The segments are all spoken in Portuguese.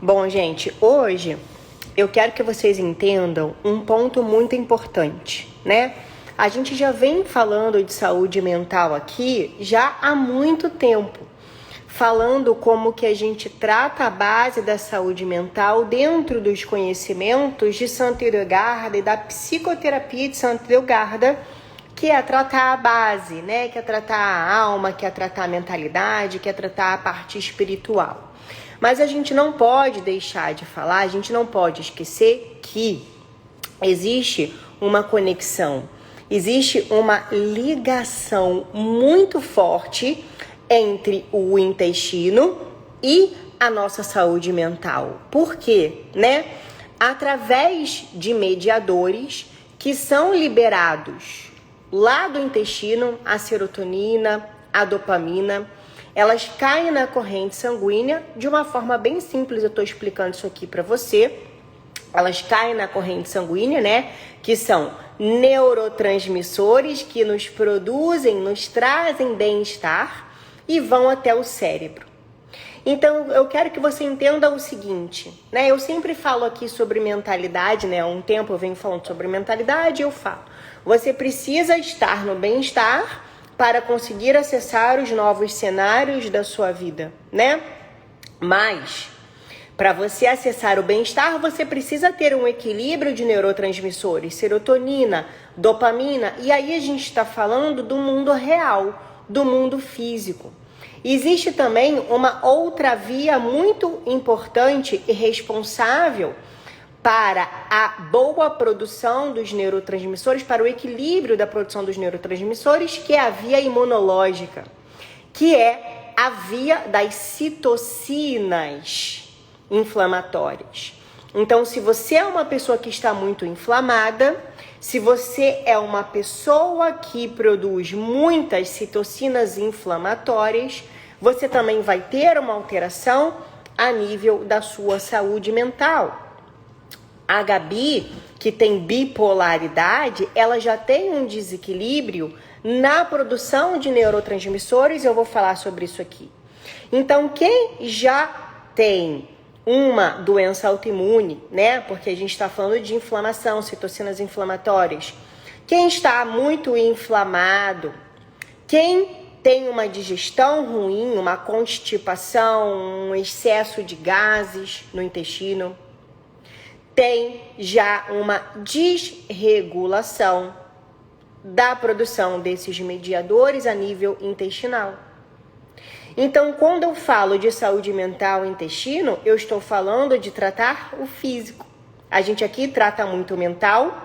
Bom, gente, hoje eu quero que vocês entendam um ponto muito importante, né? A gente já vem falando de saúde mental aqui já há muito tempo, falando como que a gente trata a base da saúde mental dentro dos conhecimentos de Santa Hildegarda e da psicoterapia de Santa Hildegarda, que é tratar a base, né? Que é tratar a alma, que é tratar a mentalidade, que é tratar a parte espiritual. Mas a gente não pode deixar de falar, a gente não pode esquecer que existe uma conexão, existe uma ligação muito forte entre o intestino e a nossa saúde mental. Por quê? Né? Através de mediadores que são liberados lá do intestino, a serotonina, a dopamina, elas caem na corrente sanguínea de uma forma bem simples. Eu estou explicando isso aqui para você. Elas caem na corrente sanguínea, né? Que são neurotransmissores que nos produzem, nos trazem bem-estar e vão até o cérebro. Então, eu quero que você entenda o seguinte, né? Eu sempre falo aqui sobre mentalidade, né? Há um tempo eu venho falando sobre mentalidade e eu falo. Você precisa estar no bem-estar para conseguir acessar os novos cenários da sua vida, né? Mas, para você acessar o bem-estar, você precisa ter um equilíbrio de neurotransmissores, serotonina, dopamina, e aí a gente está falando do mundo real, do mundo físico. Existe também uma outra via muito importante e responsável para a boa produção dos neurotransmissores, para o equilíbrio da produção dos neurotransmissores, que é a via imunológica, que é a via das citocinas inflamatórias. Então, se você é uma pessoa que está muito inflamada, se você é uma pessoa que produz muitas citocinas inflamatórias, você também vai ter uma alteração a nível da sua saúde mental. A Gabi, que tem bipolaridade, ela já tem um desequilíbrio na produção de neurotransmissores, eu vou falar sobre isso aqui. Então, quem já tem uma doença autoimune, né? Porque a gente está falando de inflamação, citocinas inflamatórias. Quem está muito inflamado, quem tem uma digestão ruim, uma constipação, um excesso de gases no intestino, tem já uma desregulação da produção desses mediadores a nível intestinal. Então, quando eu falo de saúde mental e intestino, eu estou falando de tratar o físico. A gente aqui trata muito o mental,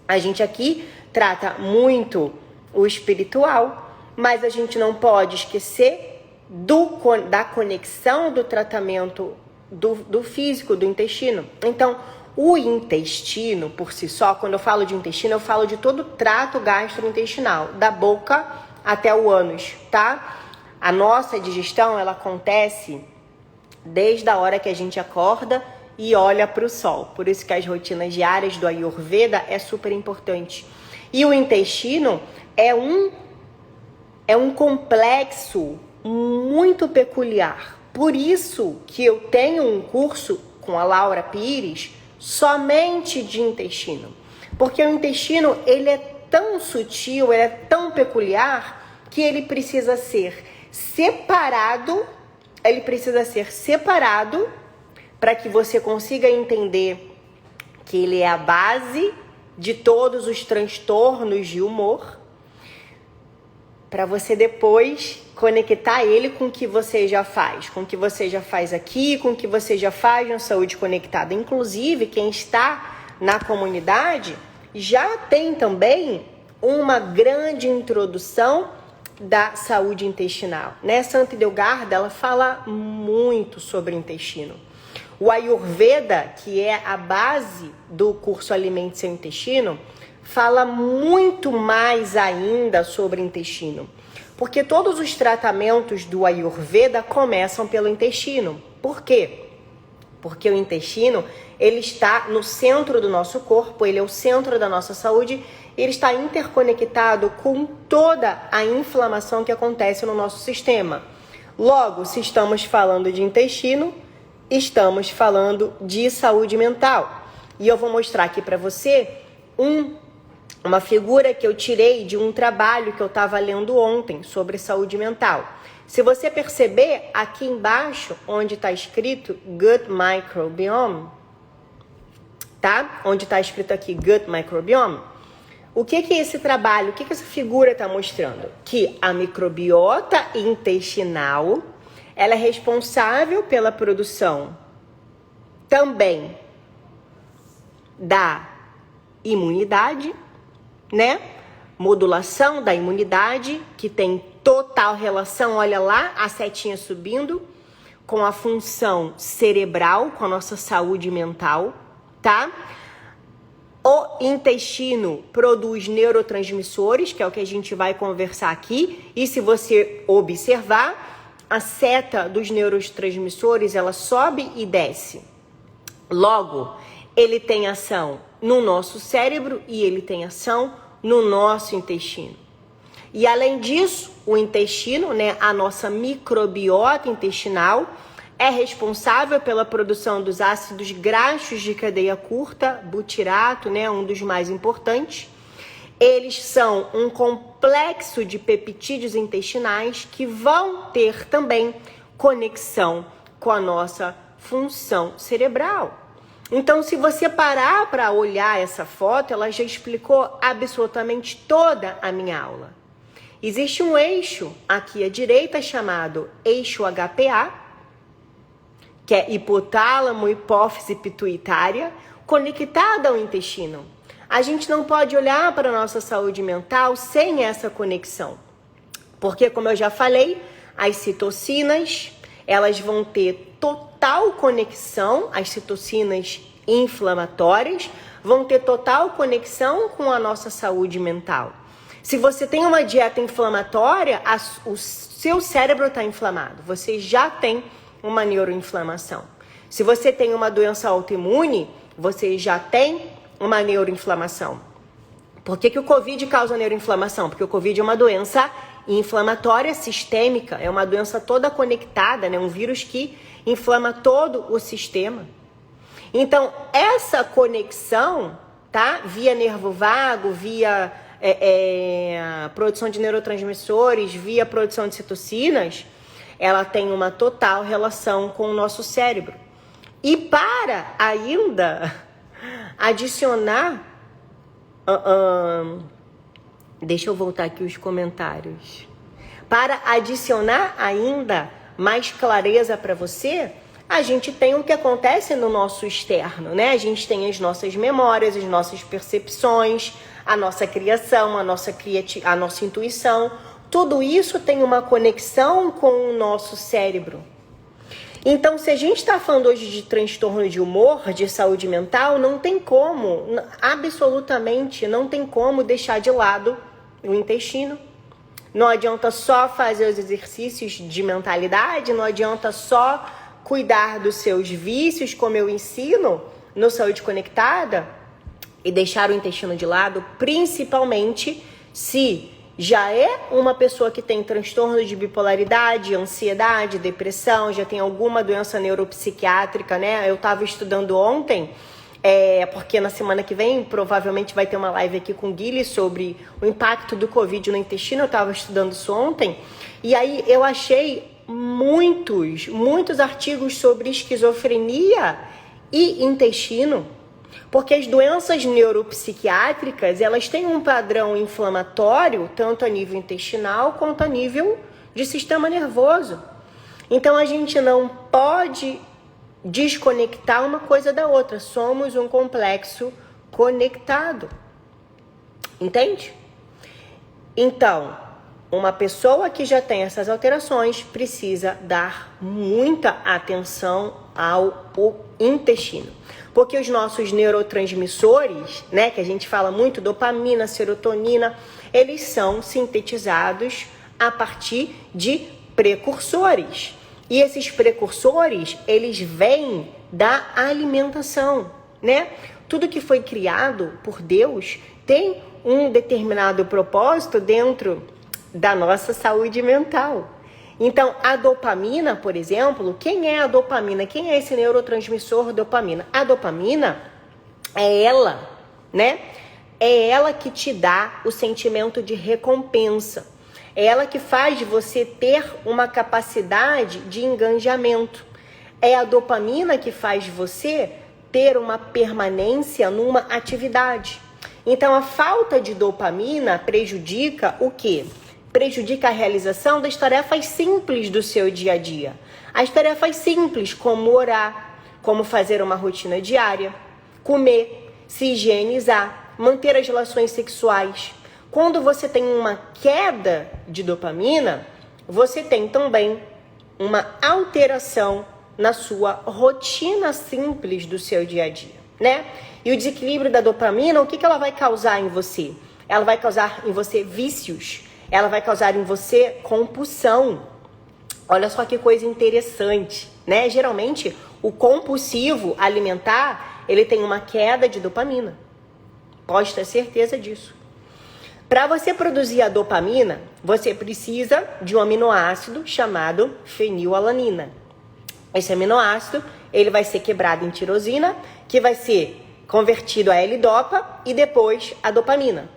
a gente aqui trata muito o espiritual, mas a gente não pode esquecer da conexão do tratamento do físico, do intestino. Então, o intestino, por si só, quando eu falo de intestino, eu falo de todo o trato gastrointestinal, da boca até o ânus, tá? A nossa digestão, ela acontece desde a hora que a gente acorda e olha para o sol. Por isso que as rotinas diárias do Ayurveda é super importante. E o intestino é um complexo muito peculiar. Por isso que eu tenho um curso com a Laura Pires somente de intestino. Porque o intestino, ele é tão sutil, ele é tão peculiar que ele precisa ser separado, para que você consiga entender que ele é a base de todos os transtornos de humor, para você depois conectar ele com o que você já faz, com o que você já faz aqui, com o que você já faz na Saúde Conectada. Inclusive, quem está na comunidade já tem também uma grande introdução da saúde intestinal, né? Santa Hildegarda, ela fala muito sobre o intestino. O Ayurveda, que é a base do curso Alimente Seu Intestino, fala muito mais ainda sobre o intestino. Porque todos os tratamentos do Ayurveda começam pelo intestino. Por quê? Porque o intestino, ele está no centro do nosso corpo, ele é o centro da nossa saúde, ele está interconectado com toda a inflamação que acontece no nosso sistema. Logo, se estamos falando de intestino, estamos falando de saúde mental. E eu vou mostrar aqui para você uma figura que eu tirei de um trabalho que eu estava lendo ontem sobre saúde mental. Se você perceber, aqui embaixo, onde está escrito Gut Microbiome, tá? Onde está escrito aqui Gut Microbiome, o que é esse trabalho, o que essa figura está mostrando? Que a microbiota intestinal, ela é responsável pela produção também da imunidade, né? Modulação da imunidade, que tem total relação, olha lá, a setinha subindo, com a função cerebral, com a nossa saúde mental, tá? O intestino produz neurotransmissores, que é o que a gente vai conversar aqui, e se você observar, a seta dos neurotransmissores, ela sobe e desce. Logo, ele tem ação no nosso cérebro e ele tem ação no nosso intestino. E além disso, o intestino, né, a nossa microbiota intestinal, é responsável pela produção dos ácidos graxos de cadeia curta, butirato, né, um dos mais importantes. Eles são um complexo de peptídeos intestinais que vão ter também conexão com a nossa função cerebral. Então, se você parar para olhar essa foto, ela já explicou absolutamente toda a minha aula. Existe um eixo aqui à direita chamado eixo HPA, que é hipotálamo, hipófise pituitária, conectada ao intestino. A gente não pode olhar para a nossa saúde mental sem essa conexão. Porque, como eu já falei, as citocinas, elas vão ter total conexão, as citocinas inflamatórias, vão ter total conexão com a nossa saúde mental. Se você tem uma dieta inflamatória, o seu cérebro está inflamado, você já tem uma neuroinflamação. Se você tem uma doença autoimune, você já tem uma neuroinflamação. Por que o Covid causa neuroinflamação? Porque o Covid é uma doença inflamatória sistêmica, é uma doença toda conectada, né? Um vírus que inflama todo o sistema. Então, essa conexão, tá? Via nervo vago, via produção de neurotransmissores, via produção de citocinas, ela tem uma total relação com o nosso cérebro. E para ainda adicionar... deixa eu voltar aqui os comentários. Para adicionar ainda mais clareza para você, a gente tem o que acontece no nosso externo, né? A gente tem as nossas memórias, as nossas percepções, a nossa criação, a nossa intuição. Tudo isso tem uma conexão com o nosso cérebro. Então, se a gente está falando hoje de transtorno de humor, de saúde mental, não tem como, absolutamente não tem como deixar de lado o intestino. Não adianta só fazer os exercícios de mentalidade, não adianta só cuidar dos seus vícios, como eu ensino no Saúde Conectada, e deixar o intestino de lado, principalmente se já é uma pessoa que tem transtorno de bipolaridade, ansiedade, depressão, já tem alguma doença neuropsiquiátrica, né? Eu estava estudando ontem, porque na semana que vem provavelmente vai ter uma live aqui com o Guilherme sobre o impacto do Covid no intestino. Eu estava estudando isso ontem e aí eu achei muitos artigos sobre esquizofrenia e intestino. Porque as doenças neuropsiquiátricas, elas têm um padrão inflamatório, tanto a nível intestinal quanto a nível de sistema nervoso. Então, a gente não pode desconectar uma coisa da outra. Somos um complexo conectado. Entende? Então, uma pessoa que já tem essas alterações precisa dar muita atenção ao intestino. Porque os nossos neurotransmissores, né, que a gente fala muito, dopamina, serotonina, eles são sintetizados a partir de precursores. E esses precursores, eles vêm da alimentação, né? Tudo que foi criado por Deus tem um determinado propósito dentro da nossa saúde mental. Então, a dopamina, por exemplo, quem é a dopamina? Quem é esse neurotransmissor dopamina? A dopamina é ela, né? É ela que te dá o sentimento de recompensa. É ela que faz você ter uma capacidade de engajamento. É a dopamina que faz você ter uma permanência numa atividade. Então, a falta de dopamina prejudica o quê? Prejudica a realização das tarefas simples do seu dia a dia. As tarefas simples, como orar, como fazer uma rotina diária, comer, se higienizar, manter as relações sexuais. Quando você tem uma queda de dopamina, você tem também uma alteração na sua rotina simples do seu dia a dia, né? E o desequilíbrio da dopamina, o que ela vai causar em você? Ela vai causar em você vícios, ela vai causar em você compulsão. Olha só que coisa interessante, né? Geralmente, o compulsivo alimentar, ele tem uma queda de dopamina. Pode ter certeza disso. Para você produzir a dopamina, você precisa de um aminoácido chamado fenilalanina. Esse aminoácido, ele vai ser quebrado em tirosina, que vai ser convertido a L-dopa e depois a dopamina.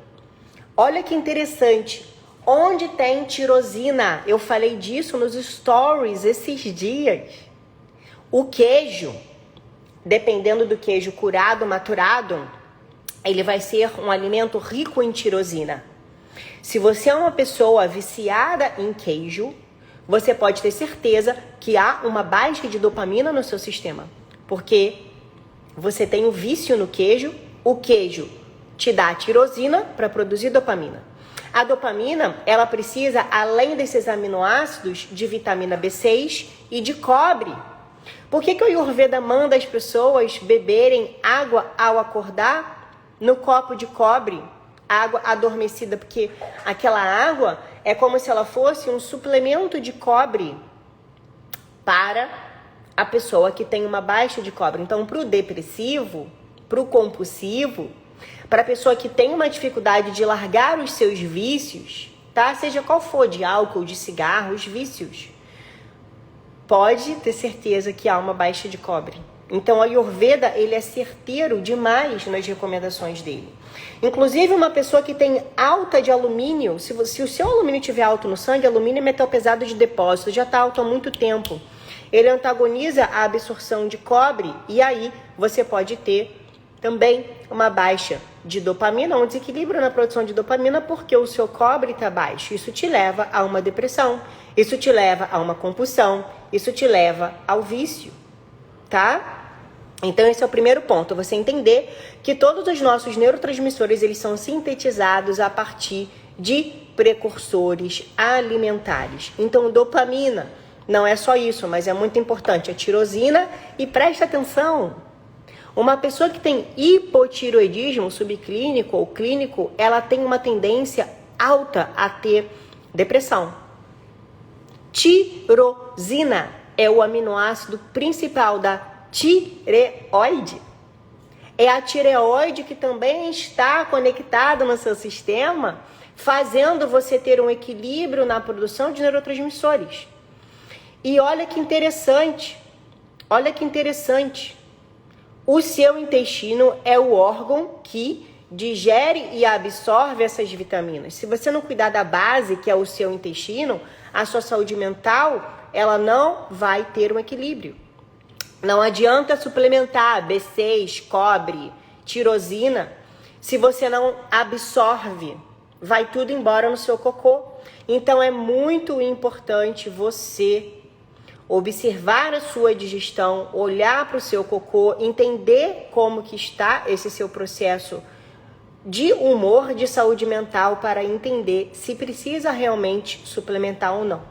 Olha que interessante. Onde tem tirosina? Eu falei disso nos stories esses dias. O queijo, dependendo do queijo curado, maturado, ele vai ser um alimento rico em tirosina. Se você é uma pessoa viciada em queijo, você pode ter certeza que há uma baixa de dopamina no seu sistema. Porque você tem o vício no queijo, o queijo te dá tirosina para produzir dopamina. A dopamina, ela precisa, além desses aminoácidos, de vitamina B6 e de cobre. Por que o Ayurveda manda as pessoas beberem água ao acordar no copo de cobre? Água adormecida, porque aquela água é como se ela fosse um suplemento de cobre para a pessoa que tem uma baixa de cobre. Então, para o depressivo, para o compulsivo, para a pessoa que tem uma dificuldade de largar os seus vícios, tá? Seja qual for, de álcool, de cigarro, os vícios, pode ter certeza que há uma baixa de cobre. Então, o Ayurveda, ele é certeiro demais nas recomendações dele. Inclusive, uma pessoa que tem alta de alumínio, se o seu alumínio estiver alto no sangue, alumínio é metal pesado de depósito, já está alto há muito tempo. Ele antagoniza a absorção de cobre e aí você pode ter também uma baixa de dopamina, um desequilíbrio na produção de dopamina porque o seu cobre está baixo. Isso te leva a uma depressão, isso te leva a uma compulsão, isso te leva ao vício, tá? Então esse é o primeiro ponto, você entender que todos os nossos neurotransmissores, eles são sintetizados a partir de precursores alimentares. Então dopamina não é só isso, mas é muito importante, a tirosina. E presta atenção, uma pessoa que tem hipotiroidismo subclínico ou clínico, ela tem uma tendência alta a ter depressão. Tirosina é o aminoácido principal da tireoide. É a tireoide que também está conectada no seu sistema, fazendo você ter um equilíbrio na produção de neurotransmissores. E olha que interessante, o seu intestino é o órgão que digere e absorve essas vitaminas. Se você não cuidar da base, que é o seu intestino, a sua saúde mental, ela não vai ter um equilíbrio. Não adianta suplementar B6, cobre, tirosina, se você não absorve, vai tudo embora no seu cocô. Então é muito importante você observar a sua digestão, olhar para o seu cocô, entender como que está esse seu processo de humor, de saúde mental, para entender se precisa realmente suplementar ou não.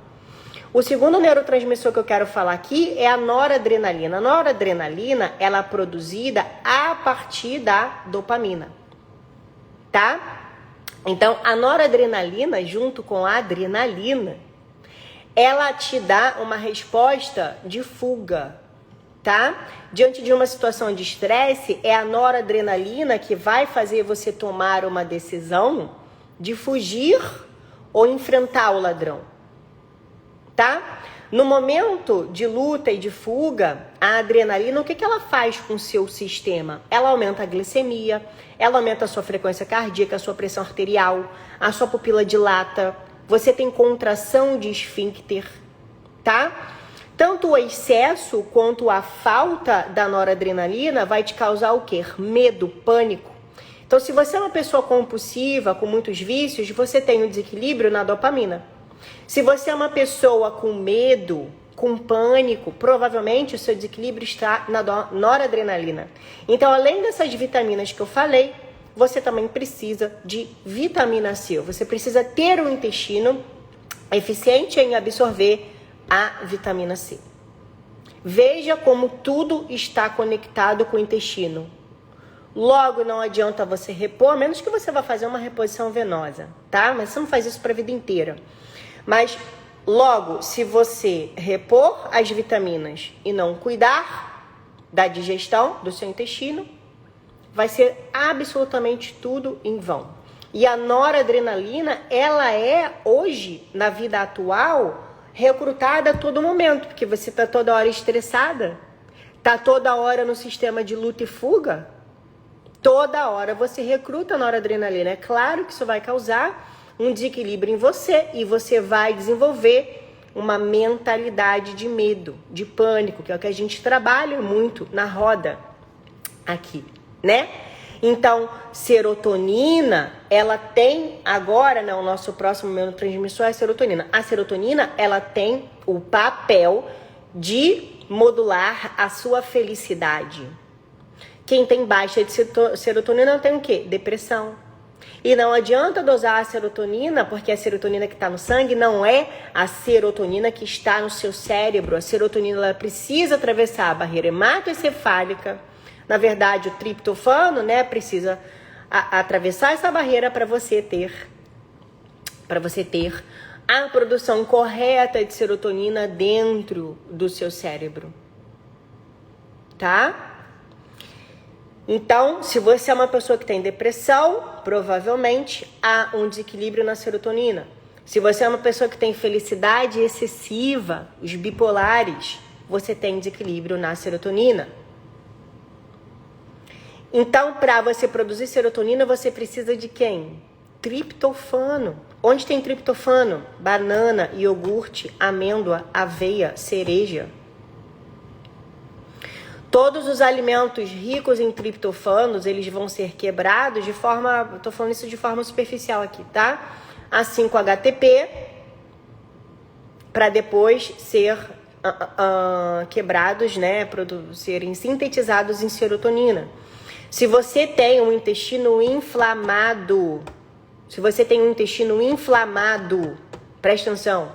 O segundo neurotransmissor que eu quero falar aqui é a noradrenalina. A noradrenalina, ela é produzida a partir da dopamina, tá? Então, a noradrenalina, junto com a adrenalina, ela te dá uma resposta de fuga, tá? Diante de uma situação de estresse, é a noradrenalina que vai fazer você tomar uma decisão de fugir ou enfrentar o ladrão. tá? No momento de luta e de fuga, a adrenalina, o que ela faz com o seu sistema? Ela aumenta a glicemia, ela aumenta a sua frequência cardíaca, a sua pressão arterial, a sua pupila dilata, você tem contração de esfíncter, tá? Tanto o excesso quanto a falta da noradrenalina vai te causar o quê? Medo, pânico. Então, se você é uma pessoa compulsiva, com muitos vícios, você tem um desequilíbrio na dopamina. Se você é uma pessoa com medo, com pânico, provavelmente o seu desequilíbrio está na noradrenalina. Então, além dessas vitaminas que eu falei, você também precisa de vitamina C. Você precisa ter um intestino eficiente em absorver a vitamina C. Veja como tudo está conectado com o intestino. Logo, não adianta você repor, a menos que você vá fazer uma reposição venosa, tá? Mas você não faz isso para a vida inteira. Mas, logo, se você repor as vitaminas e não cuidar da digestão do seu intestino, vai ser absolutamente tudo em vão. E a noradrenalina, ela é, hoje, na vida atual, recrutada a todo momento, porque você está toda hora estressada, está toda hora no sistema de luta e fuga, toda hora você recruta a noradrenalina. É claro que isso vai causar um desequilíbrio em você e você vai desenvolver uma mentalidade de medo, de pânico, que é o que a gente trabalha muito na roda aqui, né? Então, serotonina, ela tem agora, né, o nosso próximo neurotransmissor é a serotonina. A serotonina, ela tem o papel de modular a sua felicidade. Quem tem baixa de serotonina tem o quê? Depressão. E não adianta dosar a serotonina, porque a serotonina que está no sangue não é a serotonina que está no seu cérebro. A serotonina, ela precisa atravessar a barreira hematoencefálica. Na verdade, o triptofano, né, precisa atravessar essa barreira para você ter a produção correta de serotonina dentro do seu cérebro, tá? Então, se você é uma pessoa que tem depressão, provavelmente há um desequilíbrio na serotonina. Se você é uma pessoa que tem felicidade excessiva, os bipolares, você tem desequilíbrio na serotonina. Então, para você produzir serotonina, você precisa de quem? Triptofano. Onde tem triptofano? Banana, iogurte, amêndoa, aveia, cereja. Todos os alimentos ricos em triptofanos, eles vão ser quebrados de forma... Estou falando isso de forma superficial aqui, tá? A 5-HTP, para depois ser quebrados, né? Serem sintetizados em serotonina. Se você tem um intestino inflamado, presta atenção,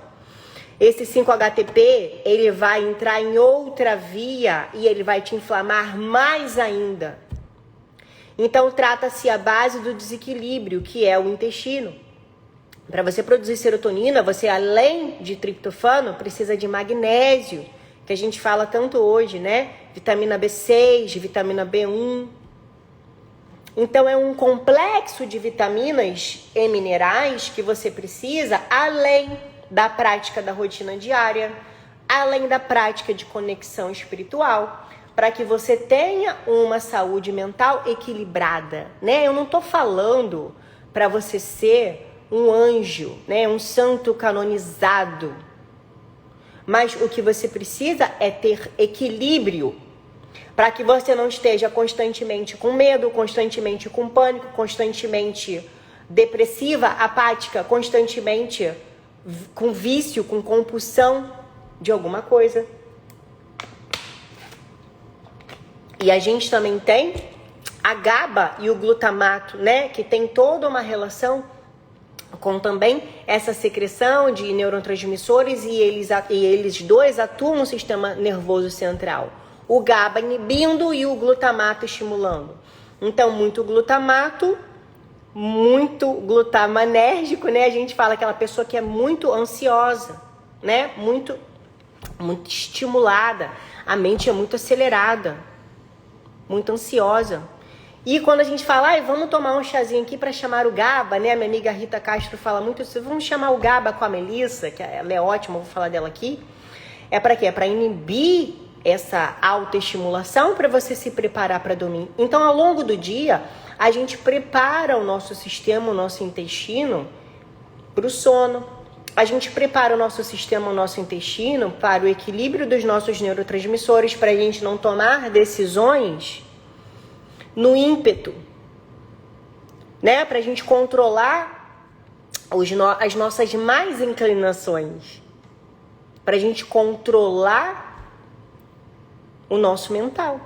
esse 5-HTP, ele vai entrar em outra via e ele vai te inflamar mais ainda. Então, trata-se a base do desequilíbrio, que é o intestino. Para você produzir serotonina, você, além de triptofano, precisa de magnésio, que a gente fala tanto hoje, né? Vitamina B6, vitamina B1. Então, é um complexo de vitaminas e minerais que você precisa, além da prática da rotina diária, além da prática de conexão espiritual, para que você tenha uma saúde mental equilibrada, né? Eu não estou falando para você ser um anjo, né? Um santo canonizado. Mas o que você precisa é ter equilíbrio, para que você não esteja constantemente com medo, constantemente com pânico, constantemente depressiva, apática, constantemente com vício, com compulsão de alguma coisa. E a gente também tem a GABA e o glutamato, né? Que tem toda uma relação com também essa secreção de neurotransmissores e eles dois atuam no sistema nervoso central. O GABA inibindo e o glutamato estimulando. Então, muito glutamanérgico, né? A gente fala aquela pessoa que é muito ansiosa, né? Muito estimulada. A mente é muito acelerada, muito ansiosa. E quando a gente fala, vamos tomar um chazinho aqui para chamar o GABA, né? Minha amiga Rita Castro fala muito isso. Vamos chamar o GABA com a Melissa, que ela é ótima, vou falar dela aqui. É para quê? É para inibir essa autoestimulação, para você se preparar para dormir. Então, ao longo do dia, a gente prepara o nosso sistema, o nosso intestino para o sono. A gente prepara o nosso sistema, o nosso intestino para o equilíbrio dos nossos neurotransmissores, para a gente não tomar decisões no ímpeto, né? Para a gente controlar as nossas más inclinações, para a gente controlar o nosso mental.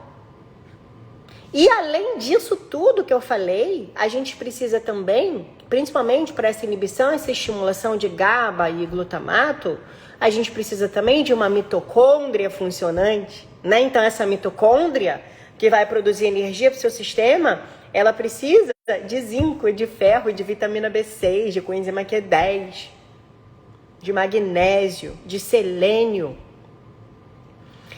E além disso tudo que eu falei, a gente precisa também, principalmente para essa inibição, essa estimulação de GABA e glutamato, a gente precisa também de uma mitocôndria funcionante, né? Então essa mitocôndria que vai produzir energia para o seu sistema, ela precisa de zinco, de ferro, de vitamina B6, de coenzima Q10, de magnésio, de selênio.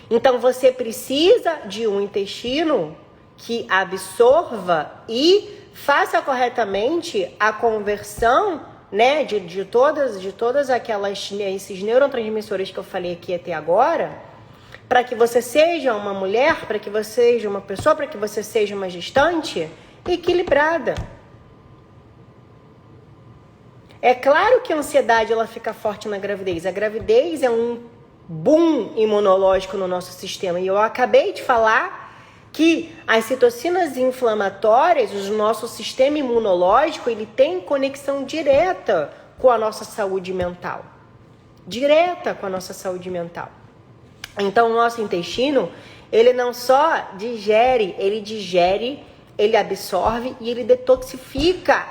Então você precisa de um intestino que absorva e faça corretamente a conversão, né, de todas aquelas esses neurotransmissores que eu falei aqui até agora, para que você seja uma mulher, para que você seja uma pessoa, para que você seja uma gestante equilibrada. É claro que a ansiedade ela fica forte na gravidez. A gravidez é um boom imunológico no nosso sistema. E eu acabei de falar que as citocinas inflamatórias, o nosso sistema imunológico, ele tem conexão direta com a nossa saúde mental. Direta com a nossa saúde mental. Então, o nosso intestino, ele não só digere, ele absorve e ele detoxifica.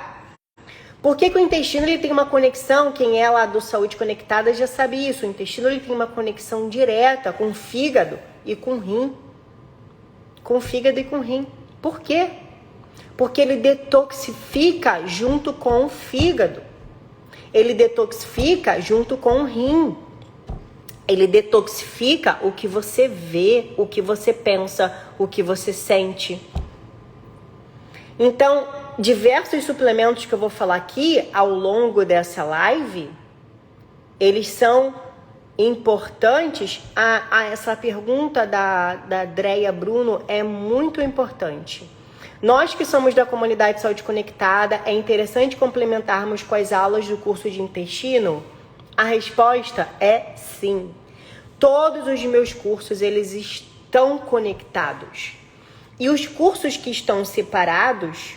Por que o intestino ele tem uma conexão? Quem é lá do Saúde Conectada já sabe isso. O intestino ele tem uma conexão direta com o fígado e com o rim. Com o fígado e com o rim. Por quê? Porque ele detoxifica junto com o fígado. Ele detoxifica junto com o rim. Ele detoxifica o que você vê, o que você pensa, o que você sente. Então, diversos suplementos que eu vou falar aqui ao longo dessa live, eles são importantes. Essa pergunta da Dreia Bruno é muito importante. Nós que somos da comunidade Saúde Conectada, é interessante complementarmos com as aulas do curso de intestino? A resposta é sim. Todos os meus cursos, eles estão conectados. E os cursos que estão separados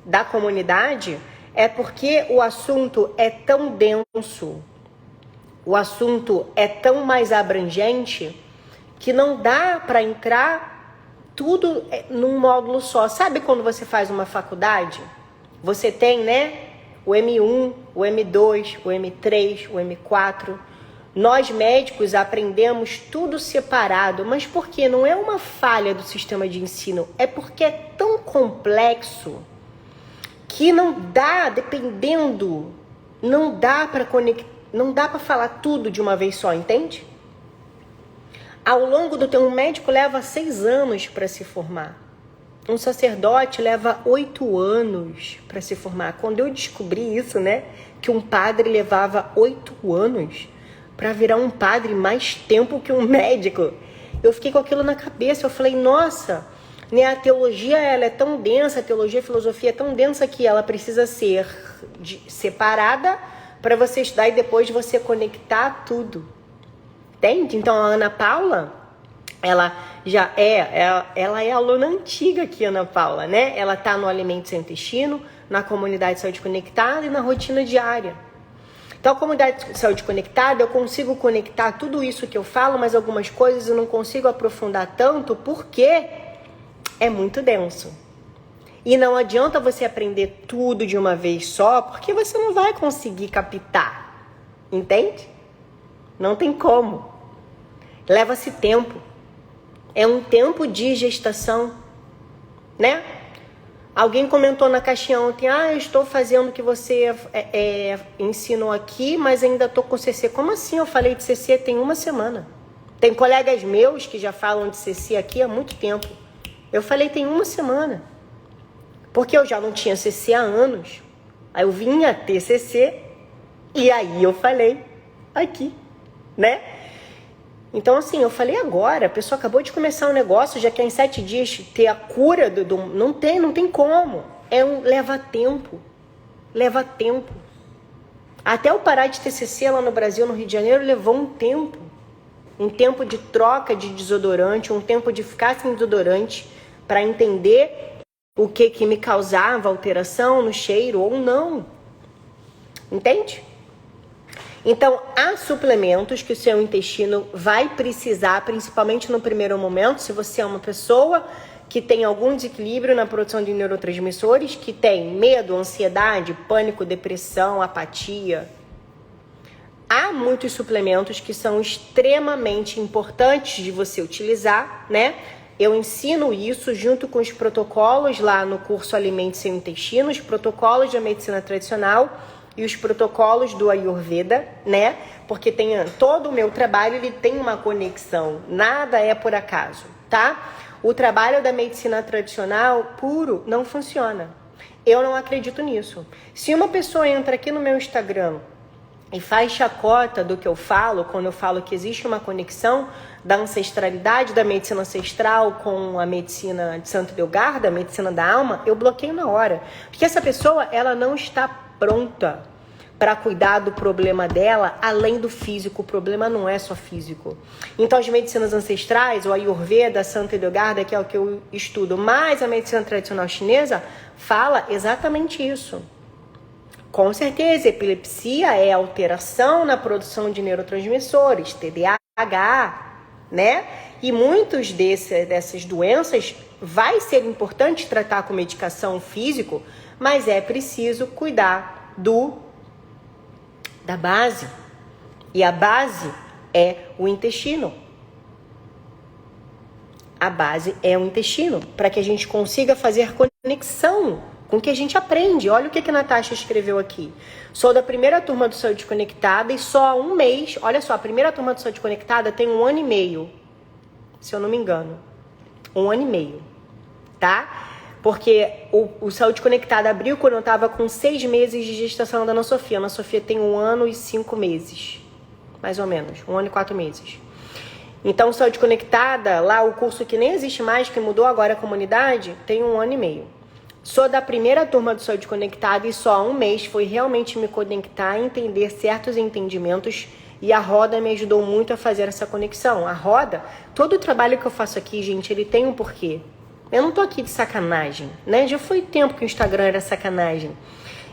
da comunidade é porque o assunto é tão denso, o assunto é tão mais abrangente que não dá para entrar tudo num módulo só. Sabe quando você faz uma faculdade? Você tem, né, o M1, o M2, o M3, o M4. Nós médicos aprendemos tudo separado, mas por quê? Não é uma falha do sistema de ensino, é porque é tão complexo que não dá, dependendo, não dá para conectar, não dá para falar tudo de uma vez só, entende? Ao longo do tempo, um médico leva 6 anos para se formar. Um sacerdote leva 8 anos para se formar. Quando eu descobri isso, né, que um padre levava 8 anos para virar um padre, mais tempo que um médico, eu fiquei com aquilo na cabeça. Eu falei, nossa, né, a teologia ela é tão densa, a teologia e a filosofia é tão densa que ela precisa ser separada para você estudar e depois você conectar tudo. Entende? Então a Ana Paula, ela é aluna antiga aqui, Ana Paula, né? Ela tá no Alimento Sem Intestino, na comunidade Saúde Conectada e na rotina diária. Então, a comunidade Saúde Conectada, eu consigo conectar tudo isso que eu falo, mas algumas coisas eu não consigo aprofundar tanto porque é muito denso. E não adianta você aprender tudo de uma vez só, porque você não vai conseguir captar. Entende? Não tem como. Leva-se tempo. É um tempo de gestação, né? Alguém comentou na caixinha ontem, eu estou fazendo o que você ensinou aqui, mas ainda estou com CC. Como assim? Eu falei de CC tem 1 semana. Tem colegas meus que já falam de CC aqui há muito tempo. Eu falei tem 1 semana. Porque eu já não tinha CC há anos. Aí eu vinha ter CC e aí eu falei aqui, né? Então, assim, eu falei agora, a pessoa acabou de começar um negócio, já quer em 7 dias ter a cura Não tem como. Leva tempo. Leva tempo. Até eu parar de ter CC lá no Brasil, no Rio de Janeiro, levou um tempo. Um tempo de troca de desodorante, um tempo de ficar sem desodorante para entender o que me causava alteração no cheiro ou não. Entende? Então, há suplementos que o seu intestino vai precisar, principalmente no primeiro momento, se você é uma pessoa que tem algum desequilíbrio na produção de neurotransmissores, que tem medo, ansiedade, pânico, depressão, apatia. Há muitos suplementos que são extremamente importantes de você utilizar, né? Eu ensino isso junto com os protocolos lá no curso Alimente Seu Intestino, os protocolos da medicina tradicional e os protocolos do Ayurveda, né? Porque todo o meu trabalho ele tem uma conexão, nada é por acaso, tá? O trabalho da medicina tradicional puro não funciona. Eu não acredito nisso. Se uma pessoa entra aqui no meu Instagram e faz chacota do que eu falo, quando eu falo que existe uma conexão da ancestralidade, da medicina ancestral com a medicina de Santo Delgarda, a medicina da alma, eu bloqueio na hora. Porque essa pessoa, ela não está pronta para cuidar do problema dela, além do físico. O problema não é só físico. Então, as medicinas ancestrais, o Ayurveda, Santo Delgarda, que é o que eu estudo, mais a medicina tradicional chinesa, fala exatamente isso. Com certeza, epilepsia é alteração na produção de neurotransmissores, TDAH, né? E muitos dessas doenças vai ser importante tratar com medicação físico, mas é preciso cuidar da base. E a base é o intestino. A base é o intestino, para que a gente consiga fazer conexão com o que a gente aprende. Olha o que a Natasha escreveu aqui. Sou da primeira turma do Saúde Conectada e só há um mês... Olha só, a primeira turma do Saúde Conectada tem 1 ano e meio. Se eu não me engano. 1 ano e meio. Tá? Porque o Saúde Conectada abriu quando eu estava com 6 meses de gestação da Ana Sofia. A Ana Sofia tem 1 ano e 5 meses. Mais ou menos. 1 ano e 4 meses. Então, Saúde Conectada, lá o curso que nem existe mais, que mudou agora a comunidade, tem 1 ano e meio. Sou da primeira turma do Saúde Conectada e só há um mês foi realmente me conectar, entender certos entendimentos e a roda me ajudou muito a fazer essa conexão. A roda, todo o trabalho que eu faço aqui, gente, ele tem um porquê. Eu não tô aqui de sacanagem, né? Já foi tempo que o Instagram era sacanagem.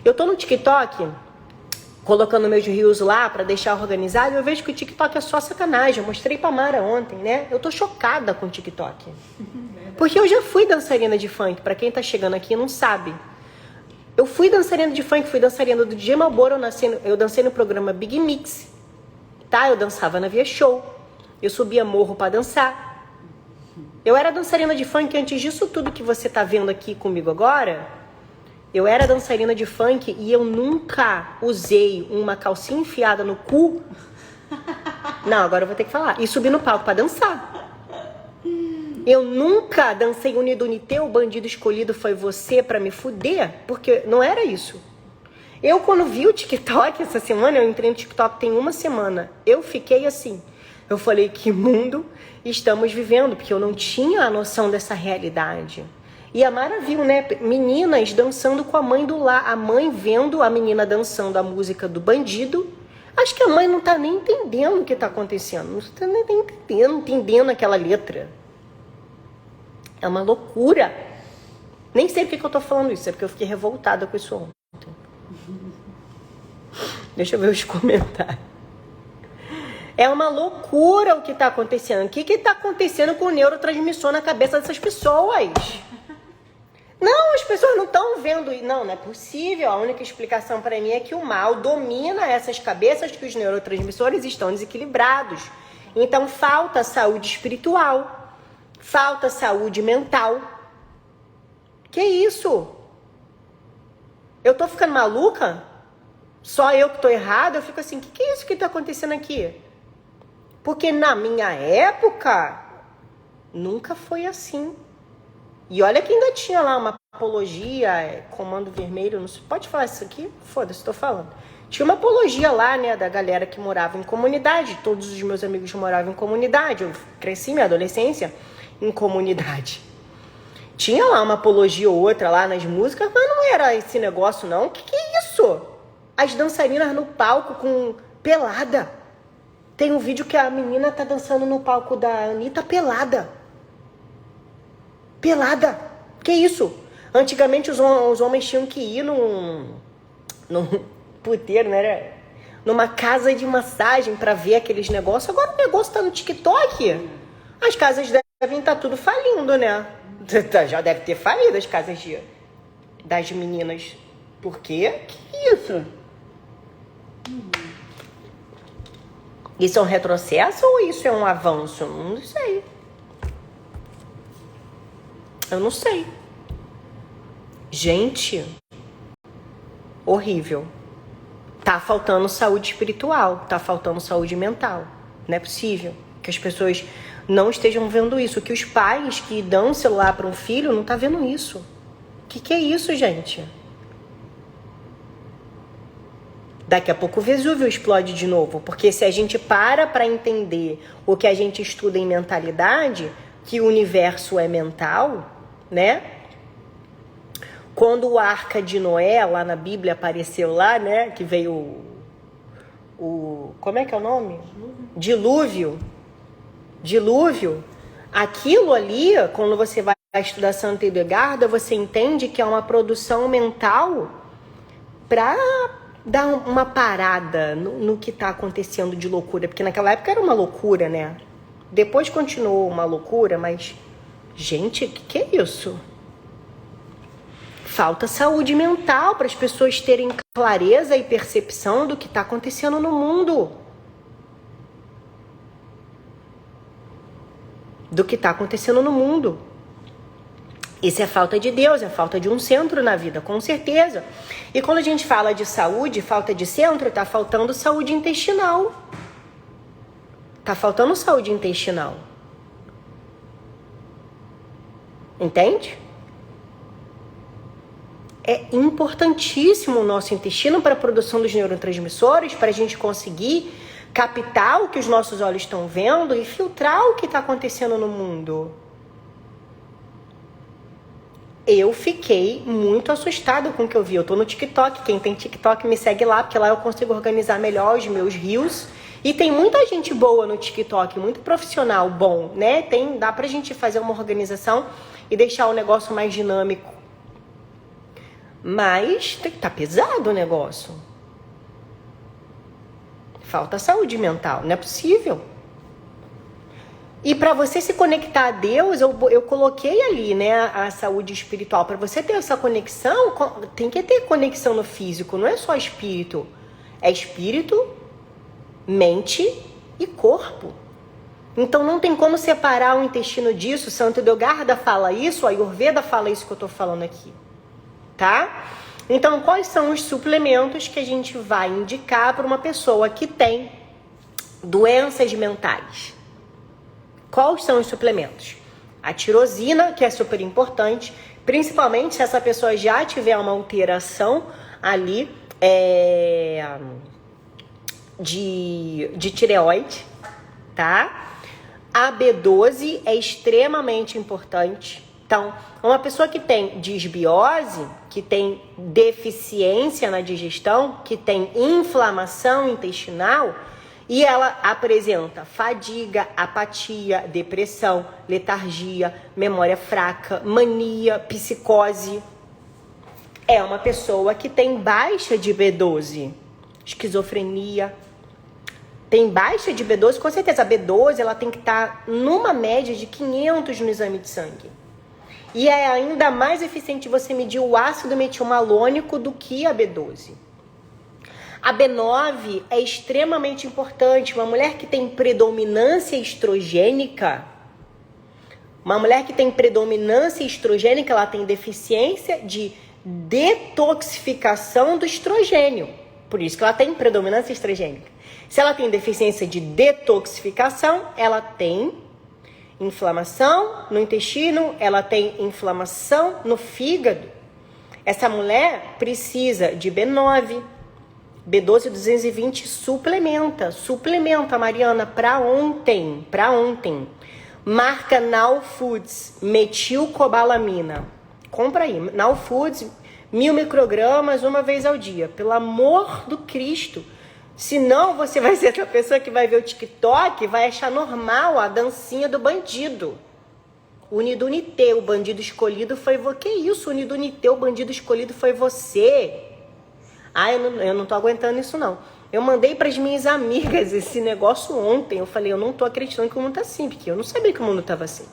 Eu tô no TikTok, colocando meus reels lá pra deixar organizado, e eu vejo que o TikTok é só sacanagem. Eu mostrei pra Mara ontem, né? Eu tô chocada com o TikTok. Porque eu já fui dançarina de funk, pra quem tá chegando aqui e não sabe. Eu fui dançarina de funk, fui dançarina do DJ Malboro, eu dancei no programa Big Mix, tá? Eu dançava na Via Show, eu subia morro pra dançar. Eu era dançarina de funk antes disso tudo que você tá vendo aqui comigo agora. Eu era dançarina de funk e eu nunca usei uma calcinha enfiada no cu. Não, agora eu vou ter que falar. E subi no palco pra dançar. Eu nunca dancei Unidunité, o bandido escolhido foi você pra me fuder, porque não era isso. Eu, quando vi o TikTok essa semana, eu entrei no TikTok tem 1 semana, eu fiquei assim. Eu falei, que mundo estamos vivendo? Porque eu não tinha a noção dessa realidade. E a Mara viu, né? Meninas dançando com a mãe do lar. A mãe vendo a menina dançando a música do bandido. Acho que a mãe não tá nem entendendo o que tá acontecendo. Não tá nem entendendo aquela letra. É uma loucura. Nem sei porque que eu tô falando isso. É porque eu fiquei revoltada com isso ontem. Deixa eu ver os comentários. É uma loucura o que tá acontecendo. O que tá acontecendo com o neurotransmissor na cabeça dessas pessoas? Não, as pessoas não estão vendo. Não é possível. A única explicação para mim é que o mal domina essas cabeças, que os neurotransmissores estão desequilibrados. Então falta saúde espiritual. Falta saúde mental. Que isso? Eu tô ficando maluca? Só eu que tô errada? Eu fico assim, que é isso que tá acontecendo aqui? Porque na minha época, nunca foi assim. E olha que ainda tinha lá uma apologia, Comando Vermelho, não sei, pode falar isso aqui? Foda-se, tô falando. Tinha uma apologia lá, né, da galera que morava em comunidade. Todos os meus amigos moravam em comunidade. Eu cresci minha adolescência em comunidade. Tinha lá uma apologia ou outra lá nas músicas, mas não era esse negócio, não. Que é isso? As dançarinas no palco com pelada. Tem um vídeo que a menina tá dançando no palco da Anitta pelada. Pelada. Que isso? Antigamente os homens tinham que ir num puteiro, né? Numa casa de massagem pra ver aqueles negócios. Agora o negócio tá no TikTok. As casas devem estar tudo falindo, né? Já deve ter falido as casas das meninas. Por quê? Que isso? Isso é um retrocesso ou isso é um avanço? Não sei. Eu não sei. Gente, horrível. Tá faltando saúde espiritual, tá faltando saúde mental. Não é possível que as pessoas não estejam vendo isso, que os pais que dão celular para um filho não tá vendo isso. Que é isso, gente? Daqui a pouco o Vesúvio explode de novo, porque se a gente para entender o que a gente estuda em mentalidade, que o universo é mental, né? Quando o Arca de Noé, lá na Bíblia, apareceu lá, né? Que veio como é que é o nome? Dilúvio. Aquilo ali, quando você vai estudar Santa Hildegarda, você entende que é uma produção mental para dar uma parada no que está acontecendo de loucura. Porque naquela época era uma loucura, né? Depois continuou uma loucura, mas... Gente, que é isso? Falta saúde mental para as pessoas terem clareza e percepção do que está acontecendo no mundo. Isso é falta de Deus, é falta de um centro na vida, com certeza. E quando a gente fala de saúde, falta de centro, tá faltando saúde intestinal. Entende? É importantíssimo o nosso intestino para a produção dos neurotransmissores, para a gente conseguir captar o que os nossos olhos estão vendo e filtrar o que está acontecendo no mundo. Eu fiquei muito assustada com o que eu vi. Eu tô no TikTok. Quem tem TikTok me segue lá, porque lá eu consigo organizar melhor os meus reels. E tem muita gente boa no TikTok, muito profissional bom, né? Dá pra gente fazer uma organização e deixar o negócio mais dinâmico. Mas tá pesado o negócio. Falta saúde mental, não é possível. E para você se conectar a Deus, eu coloquei ali, né, a saúde espiritual. Para você ter essa conexão, tem que ter conexão no físico, não é só espírito. É espírito, mente e corpo. Então não tem como separar o intestino disso. Santo Hildegarda fala isso, a Ayurveda fala isso que eu tô falando aqui. Tá? Então, quais são os suplementos que a gente vai indicar para uma pessoa que tem doenças mentais? Quais são os suplementos? A tirosina, que é super importante, principalmente se essa pessoa já tiver uma alteração ali de tireoide, tá? A B12 é extremamente importante. Então, uma pessoa que tem disbiose, que tem deficiência na digestão, que tem inflamação intestinal, e ela apresenta fadiga, apatia, depressão, letargia, memória fraca, mania, psicose, é uma pessoa que tem baixa de B12, esquizofrenia. Tem baixa de B12, com certeza. A B12 ela tem que estar numa média de 500 no exame de sangue. E é ainda mais eficiente você medir o ácido metilmalônico do que a B12. A B9 é extremamente importante. Uma mulher que tem predominância estrogênica, ela tem deficiência de detoxificação do estrogênio. Por isso que ela tem predominância estrogênica. Se ela tem deficiência de detoxificação, ela tem inflamação no intestino, ela tem inflamação no fígado. Essa mulher precisa de B9, B12 220, suplementa, Mariana, para ontem. Marca Now Foods, metilcobalamina. Compra aí, Now Foods, 1000 microgramas uma vez ao dia. Pelo amor do Cristo. Senão você vai ser essa pessoa que vai ver o TikTok e vai achar normal a dancinha do bandido. Unidunité, o bandido escolhido foi você. Que isso, Unidunité, o bandido escolhido foi você? Eu não tô aguentando isso não. Eu mandei para as minhas amigas esse negócio ontem. Eu falei, eu não tô acreditando que o mundo tá assim, porque eu não sabia que o mundo tava assim.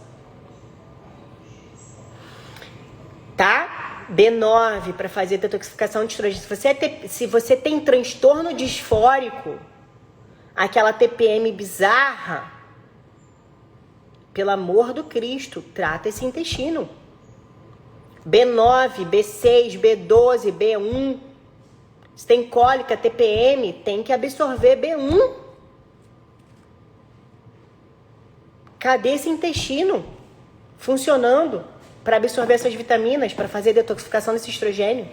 Tá? B9 para fazer detoxificação de estrogênio. Se você tem transtorno disfórico, aquela TPM bizarra, pelo amor do Cristo, trata esse intestino. B9, B6, B12, B1. Se tem cólica, TPM, tem que absorver B1. Cadê esse intestino funcionando para absorver essas vitaminas, para fazer detoxificação desse estrogênio?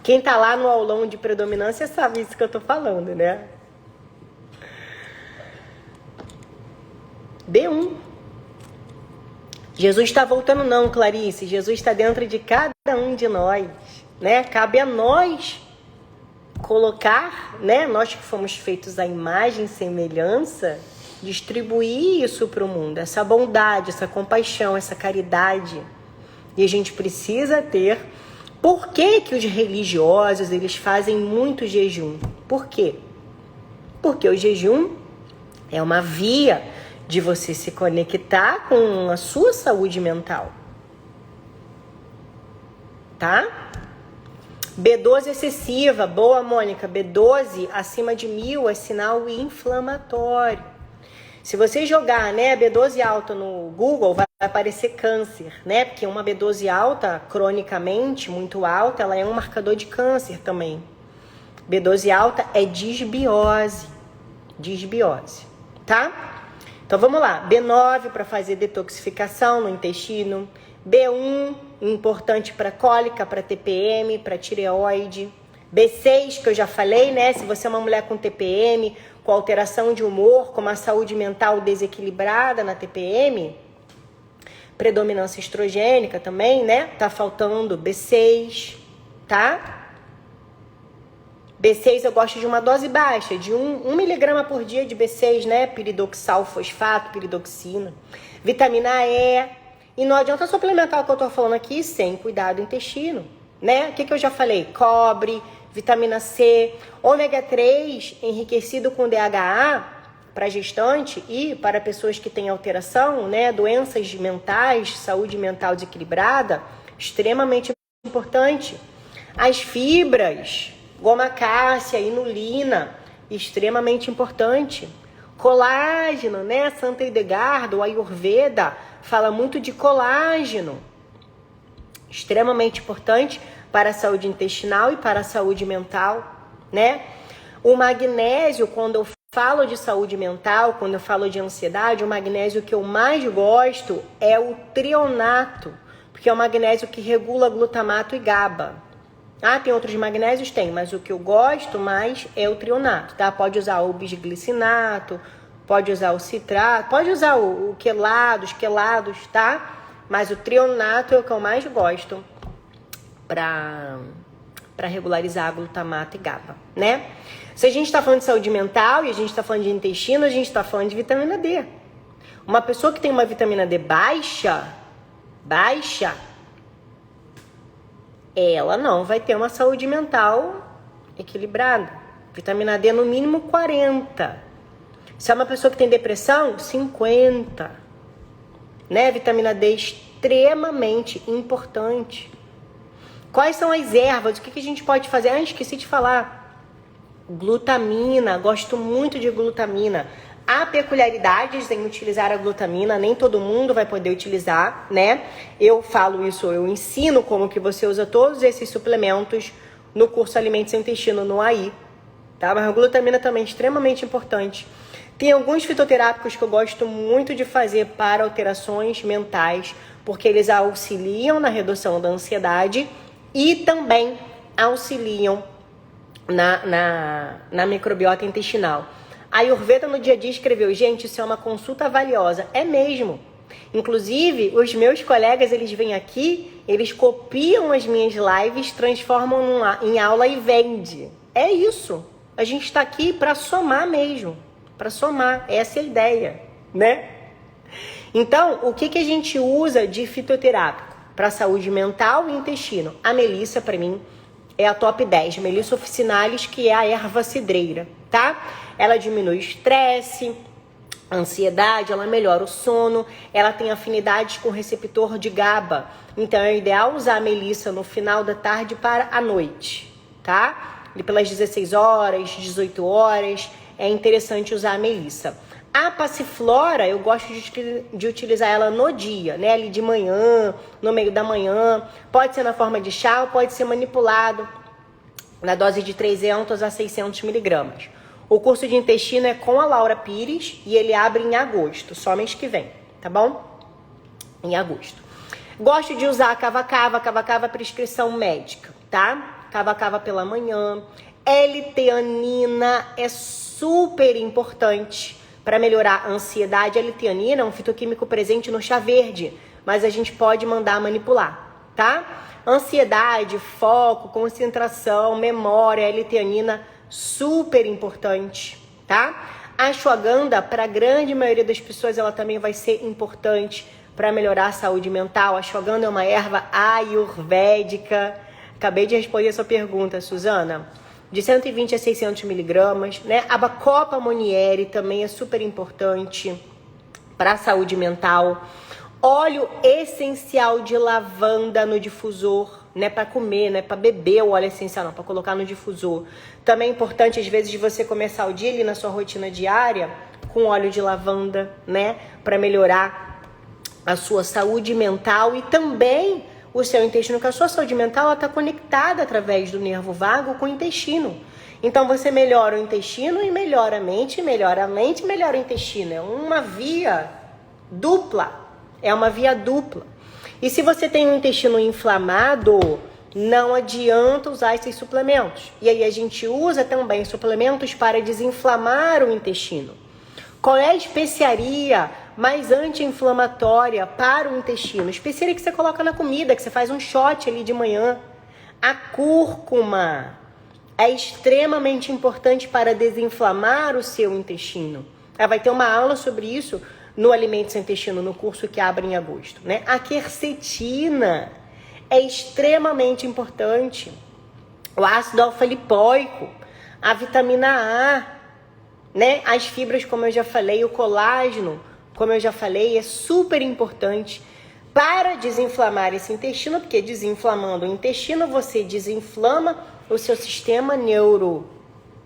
Quem tá lá no aulão de predominância sabe isso que eu tô falando, né? B1. Jesus está voltando não, Clarice. Jesus está dentro de cada um de nós, né? Cabe a nós colocar, né? Nós que fomos feitos à imagem e semelhança, distribuir isso para o mundo, essa bondade, essa compaixão, essa caridade. E a gente precisa ter. Por que que os religiosos, eles fazem muito jejum? Por quê? Porque o jejum é uma via de você se conectar com a sua saúde mental. Tá? B12 excessiva, boa, Mônica. B12 acima de 1000 é sinal inflamatório. Se você jogar, né, B12 alta no Google, vai aparecer câncer, né? Porque uma B12 alta, cronicamente, muito alta, ela é um marcador de câncer também. B12 alta é disbiose, tá? Então vamos lá, B9 para fazer detoxificação no intestino, B1 importante para cólica, para TPM, para tireoide, B6 que eu já falei, né? Se você é uma mulher com TPM, com alteração de humor, com uma saúde mental desequilibrada na TPM, predominância estrogênica também, né? Tá faltando B6, tá? B6 eu gosto de uma dose baixa, de 1 miligrama por dia de B6, né? Piridoxal, fosfato, piridoxina. Vitamina E. E não adianta suplementar o que eu tô falando aqui sem cuidar do intestino, né? O que eu já falei? Cobre, vitamina C, ômega 3 enriquecido com DHA para gestante e para pessoas que têm alteração, né? Doenças mentais, saúde mental desequilibrada, extremamente importante. As fibras, goma cássia, inulina, extremamente importante. Colágeno, né? Santa Hildegard, o Ayurveda, fala muito de colágeno. Extremamente importante para a saúde intestinal e para a saúde mental, né? O magnésio, quando eu falo de saúde mental, quando eu falo de ansiedade, o magnésio que eu mais gosto é o trionato, porque é o magnésio que regula glutamato e GABA. Ah, tem outros magnésios? Tem, mas o que eu gosto mais é o trionato, tá? Pode usar o bisglicinato, pode usar o citrato, pode usar o quelados, tá? Mas o trionato é o que eu mais gosto para regularizar a glutamato e GABA, né? Se a gente está falando de saúde mental e a gente está falando de intestino, a gente está falando de vitamina D. Uma pessoa que tem uma vitamina D baixa, ela não vai ter uma saúde mental equilibrada. Vitamina D no mínimo 40. Se é uma pessoa que tem depressão, 50. Né? Vitamina D extremamente importante. Quais são as ervas? O que a gente pode fazer? Ah, esqueci de falar. Glutamina, gosto muito de glutamina. Há peculiaridades em utilizar a glutamina, nem todo mundo vai poder utilizar, né? Eu falo isso, eu ensino como que você usa todos esses suplementos no curso Alimente Seu Intestino, no AI, tá? Mas a glutamina também é extremamente importante. Tem alguns fitoterápicos que eu gosto muito de fazer para alterações mentais, porque eles auxiliam na redução da ansiedade e também auxiliam na microbiota intestinal. A Ayurveda no dia a dia escreveu, gente, isso é uma consulta valiosa. É mesmo. Inclusive, os meus colegas, eles vêm aqui, eles copiam as minhas lives, transformam em aula e vende. É isso. A gente está aqui para somar mesmo. Para somar. Essa é a ideia, né? Então, o que a gente usa de fitoterápico para saúde mental e intestino? A melissa, para mim, é a top 10. Melissa officinalis, que é a erva cidreira, tá? Ela diminui o estresse, a ansiedade, ela melhora o sono, ela tem afinidades com o receptor de GABA. Então, é ideal usar a melissa no final da tarde para a noite, tá? E pelas 16 horas, 18 horas, é interessante usar a melissa. A passiflora, eu gosto de utilizar ela no dia, né? Ali de manhã, no meio da manhã. Pode ser na forma de chá ou pode ser manipulado na dose de 300 a 600 miligramas. O curso de intestino é com a Laura Pires e ele abre em agosto, só mês que vem, tá bom? Em agosto. Gosto de usar a cava-cava prescrição médica, tá? Cava-cava pela manhã. L-teanina é super importante para melhorar a ansiedade. A L-teanina é um fitoquímico presente no chá verde, mas a gente pode mandar manipular, tá? Ansiedade, foco, concentração, memória, L-teanina, super importante, tá? A ashwagandha, para a grande maioria das pessoas, ela também vai ser importante para melhorar a saúde mental. A ashwagandha é uma erva ayurvédica. Acabei de responder a sua pergunta, Suzana. De 120 a 600 miligramas, né? A Bacopa Monieri também é super importante para a saúde mental. Óleo essencial de lavanda no difusor, não é para comer, não é para beber o óleo essencial, não, para colocar no difusor. Também é importante, às vezes, de você começar o dia ali na sua rotina diária com óleo de lavanda, né? Para melhorar a sua saúde mental e também o seu intestino, que a sua saúde mental está conectada através do nervo vago com o intestino. Então você melhora o intestino e melhora a mente, melhora o intestino. É uma via dupla. É uma via dupla. E se você tem um intestino inflamado, não adianta usar esses suplementos. E aí a gente usa também suplementos para desinflamar o intestino. Qual é a especiaria mais anti-inflamatória para o intestino? Especiaria que você coloca na comida, que você faz um shot ali de manhã. A cúrcuma é extremamente importante para desinflamar o seu intestino. Vai ter uma aula sobre isso no Alimento Seu Intestino, no curso que abre em agosto, né? A quercetina é extremamente importante. O ácido alfa-lipoico, a vitamina A, né? As fibras, como eu já falei, o colágeno, como eu já falei, é super importante para desinflamar esse intestino, porque desinflamando o intestino, você desinflama o seu sistema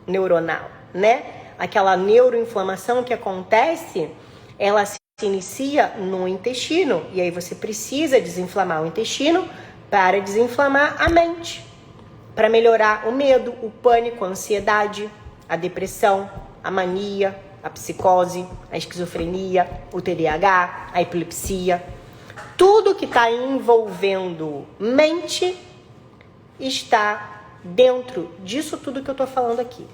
neuronal, né? Aquela neuroinflamação que acontece, ela se inicia no intestino, e aí você precisa desinflamar o intestino para desinflamar a mente, para melhorar o medo, o pânico, a ansiedade, a depressão, a mania, a psicose, a esquizofrenia, o TDAH, a epilepsia. Tudo que está envolvendo mente está dentro disso tudo que eu estou falando aqui.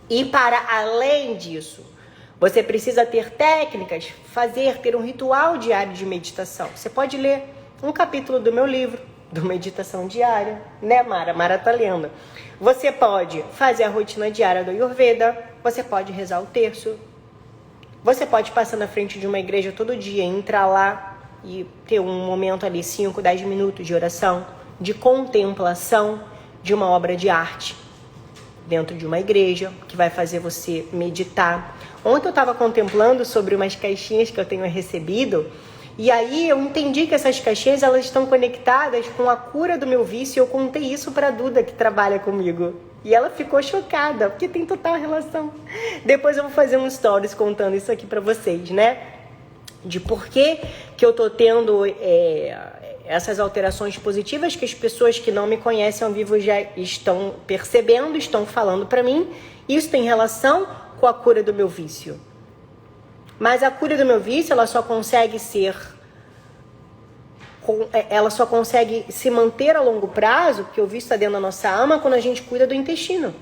E para além disso, você precisa ter técnicas, ter um ritual diário de meditação. Você pode ler um capítulo do meu livro, do Meditação Diária, né, Mara? Mara tá lendo. Você pode fazer a rotina diária do Ayurveda, você pode rezar o terço, você pode passar na frente de uma igreja todo dia, entrar lá e ter um momento ali, 5, 10 minutos de oração, de contemplação de uma obra de arte dentro de uma igreja, que vai fazer você meditar. Ontem eu estava contemplando sobre umas caixinhas que eu tenho recebido, e aí eu entendi que essas caixinhas, elas estão conectadas com a cura do meu vício, e eu contei isso para a Duda, que trabalha comigo. E ela ficou chocada, porque tem total relação. Depois eu vou fazer um stories contando isso aqui para vocês, né? De por que eu tô tendo essas alterações positivas que as pessoas que não me conhecem ao vivo já estão percebendo, estão falando para mim. Isso tem relação com a cura do meu vício. Mas a cura do meu vício, ela só consegue se manter a longo prazo, porque o vício está dentro da nossa alma, quando a gente cuida do intestino.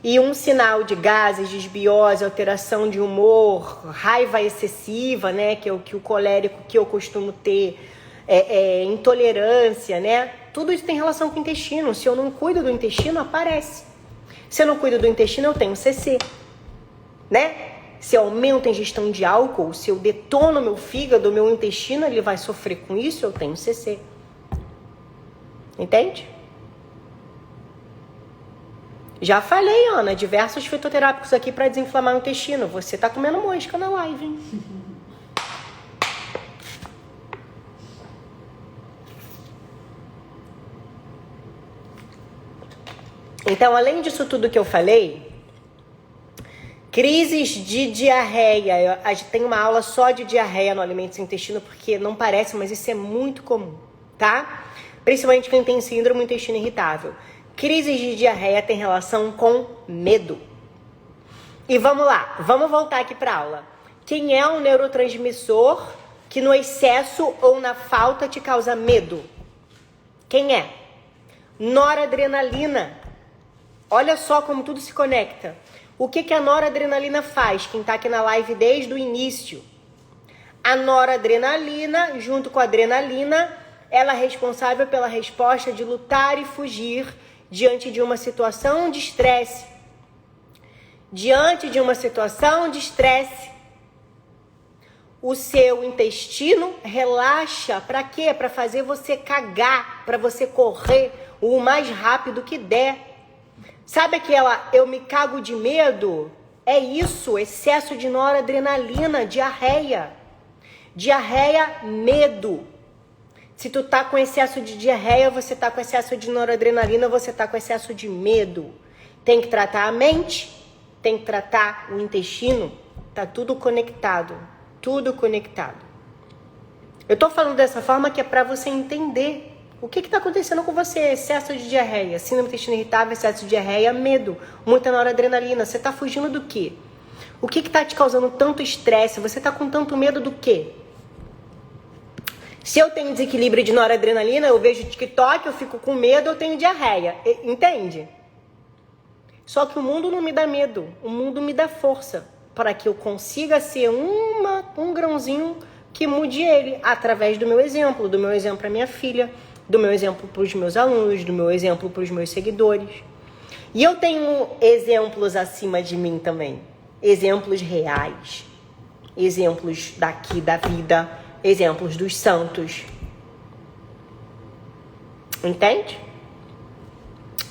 E um sinal de gases, desbiose, alteração de humor, raiva excessiva, né, que é o colérico que eu costumo ter, intolerância, né? Tudo isso tem relação com o intestino. Se eu não cuido do intestino, aparece. Se eu não cuido do intestino, eu tenho CC, né? Se eu aumento a ingestão de álcool, se eu detono meu fígado, meu intestino, ele vai sofrer com isso, eu tenho CC. Entende? Já falei, Ana, diversos fitoterápicos aqui para desinflamar o intestino. Você tá comendo mosca na live, hein? Então, além disso tudo que eu falei, crises de diarreia. A gente tem uma aula só de diarreia no Alimentos e Intestino, porque não parece, mas isso é muito comum, tá? Principalmente quem tem síndrome do intestino irritável. Crises de diarreia tem relação com medo. E vamos lá, vamos voltar aqui para a aula. Quem é um neurotransmissor que no excesso ou na falta te causa medo? Quem é? Noradrenalina. Olha só como tudo se conecta. O que a noradrenalina faz? Quem está aqui na live desde o início. A noradrenalina, junto com a adrenalina, ela é responsável pela resposta de lutar e fugir diante de uma situação de estresse. Diante de uma situação de estresse, o seu intestino relaxa. Para quê? Para fazer você cagar, para você correr o mais rápido que der. Sabe aquela eu me cago de medo? É isso, excesso de noradrenalina, diarreia. Diarreia, medo. Se tu tá com excesso de diarreia, você tá com excesso de noradrenalina, você tá com excesso de medo. Tem que tratar a mente, tem que tratar o intestino, tá tudo conectado, tudo conectado. Eu tô falando dessa forma que é para você entender o que está acontecendo com você. Excesso de diarreia, síndrome do intestino irritável, excesso de diarreia, medo, muita noradrenalina. Você está fugindo do quê? O que está te causando tanto estresse? Você está com tanto medo do quê? Se eu tenho desequilíbrio de noradrenalina, eu vejo TikTok, eu fico com medo, eu tenho diarreia. Entende? Só que o mundo não me dá medo, o mundo me dá força para que eu consiga ser um grãozinho que mude ele através do meu exemplo para minha filha, do meu exemplo para os meus alunos, do meu exemplo para os meus seguidores. E eu tenho exemplos acima de mim também, exemplos reais, exemplos daqui da vida, exemplos dos santos. Entende?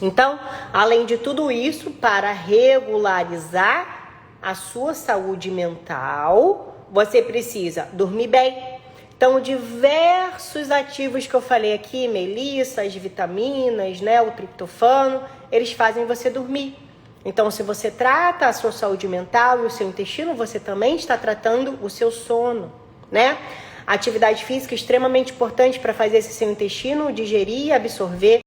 Então, além de tudo isso, para regularizar a sua saúde mental, você precisa dormir bem. Então, diversos ativos que eu falei aqui, melissa, as vitaminas, né, o triptofano, eles fazem você dormir. Então, se você trata a sua saúde mental e o seu intestino, você também está tratando o seu sono, né? A atividade física é extremamente importante para fazer esse seu intestino digerir e absorver